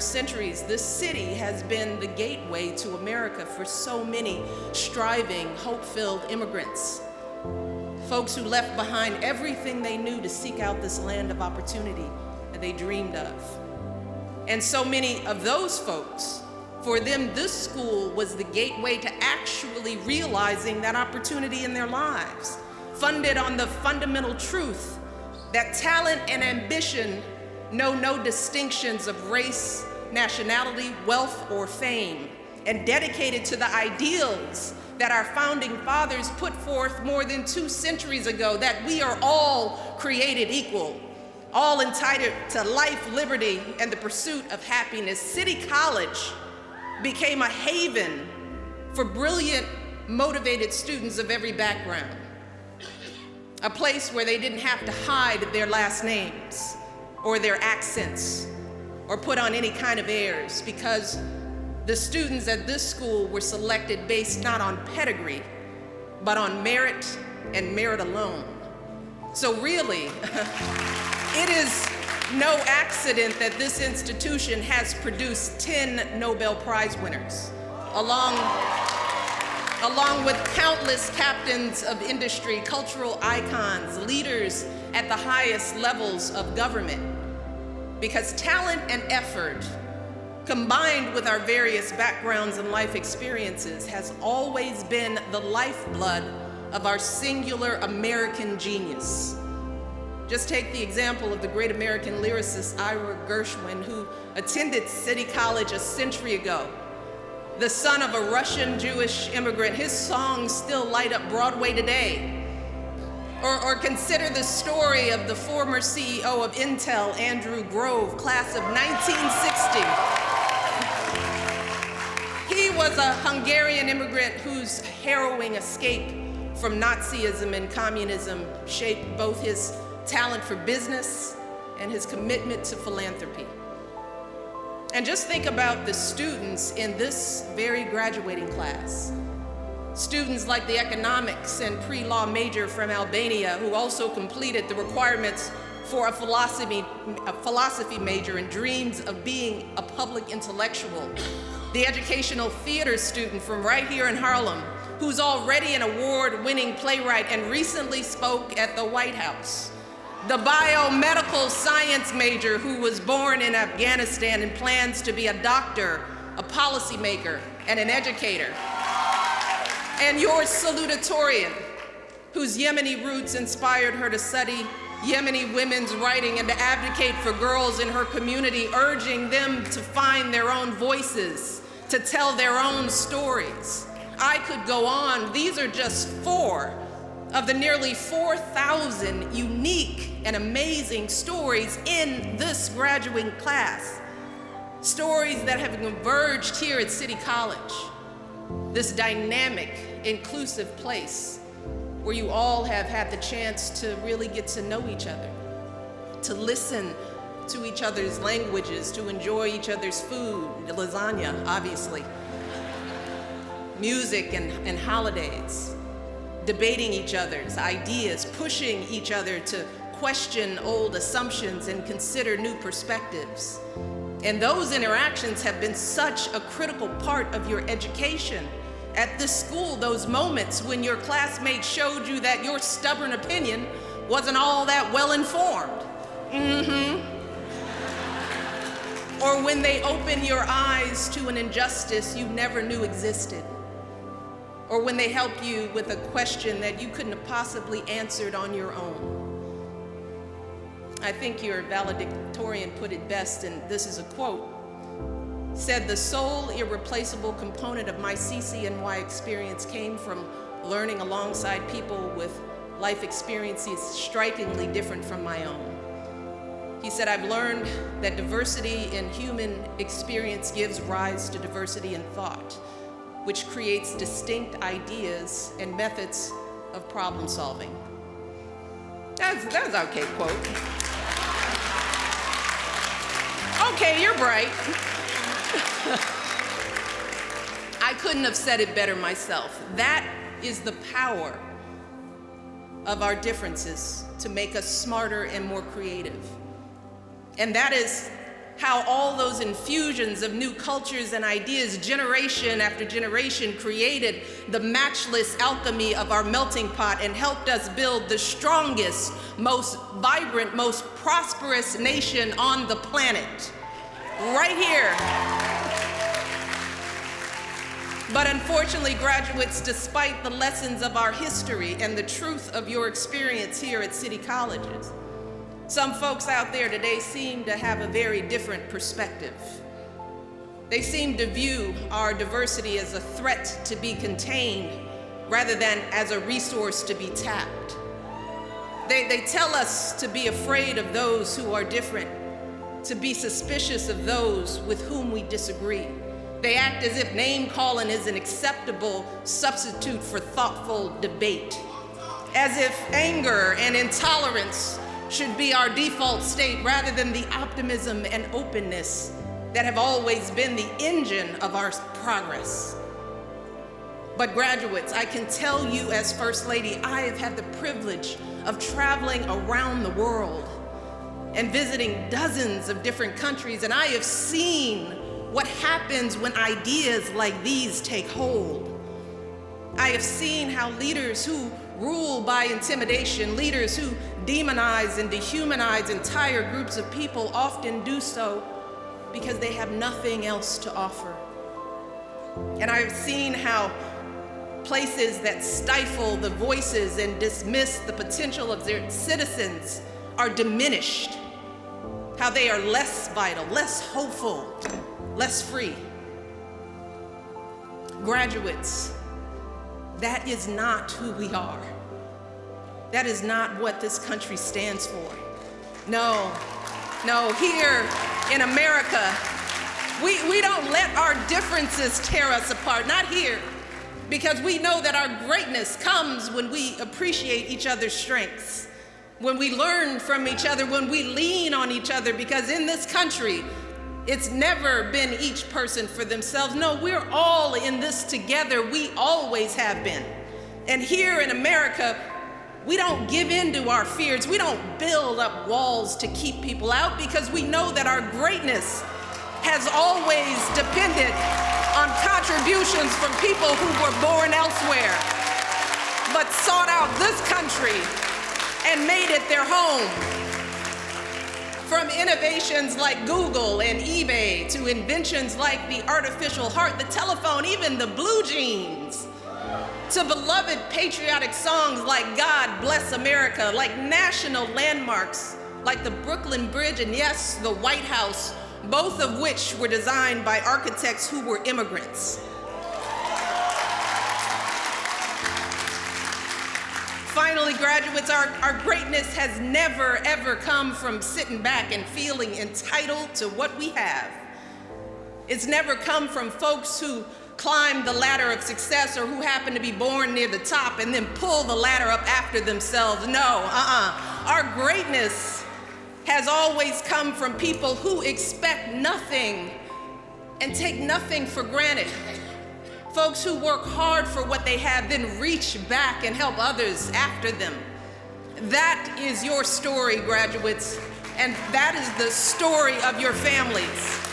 over centuries, this city has been the gateway to America for so many striving, hope-filled immigrants. Folks who left behind everything they knew to seek out this land of opportunity that they dreamed of. And so many of those folks, for them, this school was the gateway to actually realizing that opportunity in their lives, funded on the fundamental truth that talent and ambition know no distinctions of race, nationality, wealth, or fame, and dedicated to the ideals that our founding fathers put forth more than 2 centuries ago, that we are all created equal, all entitled to life, liberty, and the pursuit of happiness. City College became a haven for brilliant, motivated students of every background, a place where they didn't have to hide their last names or their accents or put on any kind of airs, because the students at this school were selected based not on pedigree, but on merit and merit alone. So really, it is no accident that this institution has produced 10 Nobel Prize winners, along with countless captains of industry, cultural icons, leaders at the highest levels of government. Because talent and effort, combined with our various backgrounds and life experiences, has always been the lifeblood of our singular American genius. Just take the example of the great American lyricist Ira Gershwin, who attended City College a century ago. The son of a Russian Jewish immigrant, his songs still light up Broadway today. Or consider the story of the former CEO of Intel, Andrew Grove, class of 1960. He was a Hungarian immigrant whose harrowing escape from Nazism and communism shaped both his talent for business and his commitment to philanthropy. And just think about the students in this very graduating class. Students like the economics and pre-law major from Albania, who also completed the requirements for a philosophy major and dreams of being a public intellectual. The educational theater student from right here in Harlem, who's already an award-winning playwright and recently spoke at the White House. The biomedical science major who was born in Afghanistan and plans to be a doctor, a policymaker, and an educator. And your salutatorian, whose Yemeni roots inspired her to study Yemeni women's writing and to advocate for girls in her community, urging them to find their own voices, to tell their own stories. I could go on. These are just 4 of the nearly 4,000 unique and amazing stories in this graduating class. Stories that have converged here at City College, this dynamic, inclusive place where you all have had the chance to really get to know each other, to listen to each other's languages, to enjoy each other's food, lasagna, obviously, music and holidays, debating each other's ideas, pushing each other to question old assumptions and consider new perspectives. And those interactions have been such a critical part of your education. At this school, those moments when your classmates showed you that your stubborn opinion wasn't all that well-informed. Or when they opened your eyes to an injustice you never knew existed. Or when they helped you with a question that you couldn't have possibly answered on your own. I think your valedictorian put it best, and this is a quote, said, "The sole irreplaceable component of my CCNY experience came from learning alongside people with life experiences strikingly different from my own." He said, "I've learned that diversity in human experience gives rise to diversity in thought, which creates distinct ideas and methods of problem solving." That was an okay quote. Okay, you're bright. I couldn't have said it better myself. That is the power of our differences to make us smarter and more creative. And that is how all those infusions of new cultures and ideas, generation after generation, created the matchless alchemy of our melting pot and helped us build the strongest, most vibrant, most prosperous nation on the planet, right here. But unfortunately, graduates, despite the lessons of our history and the truth of your experience here at City Colleges, some folks out there today seem to have a very different perspective. They seem to view our diversity as a threat to be contained rather than as a resource to be tapped. They tell us to be afraid of those who are different, to be suspicious of those with whom we disagree. They act as if name-calling is an acceptable substitute for thoughtful debate, as if anger and intolerance should be our default state rather than the optimism and openness that have always been the engine of our progress. But graduates, I can tell you as First Lady, I have had the privilege of traveling around the world and visiting dozens of different countries, and I have seen what happens when ideas like these take hold. I have seen how leaders who rule by intimidation, leaders who demonize and dehumanize entire groups of people often do so because they have nothing else to offer. And I've seen how places that stifle the voices and dismiss the potential of their citizens are diminished, how they are less vital, less hopeful, less free. Graduates, that is not who we are. That is not what this country stands for. No, here in America, we don't let our differences tear us apart, not here, because we know that our greatness comes when we appreciate each other's strengths, when we learn from each other, when we lean on each other, because in this country, it's never been each person for themselves. No, we're all in this together. We always have been. And here in America, we don't give in to our fears. We don't build up walls to keep people out because we know that our greatness has always depended on contributions from people who were born elsewhere, but sought out this country and made it their home. From innovations like Google and eBay to inventions like the artificial heart, the telephone, even the blue jeans, to beloved patriotic songs like God Bless America, like national landmarks like the Brooklyn Bridge and yes, the White House, both of which were designed by architects who were immigrants. Finally, graduates, our greatness has never, ever come from sitting back and feeling entitled to what we have. It's never come from folks who climb the ladder of success or who happen to be born near the top and then pull the ladder up after themselves. No, Our greatness has always come from people who expect nothing and take nothing for granted. Folks who work hard for what they have, then reach back and help others after them. That is your story, graduates, and that is the story of your families.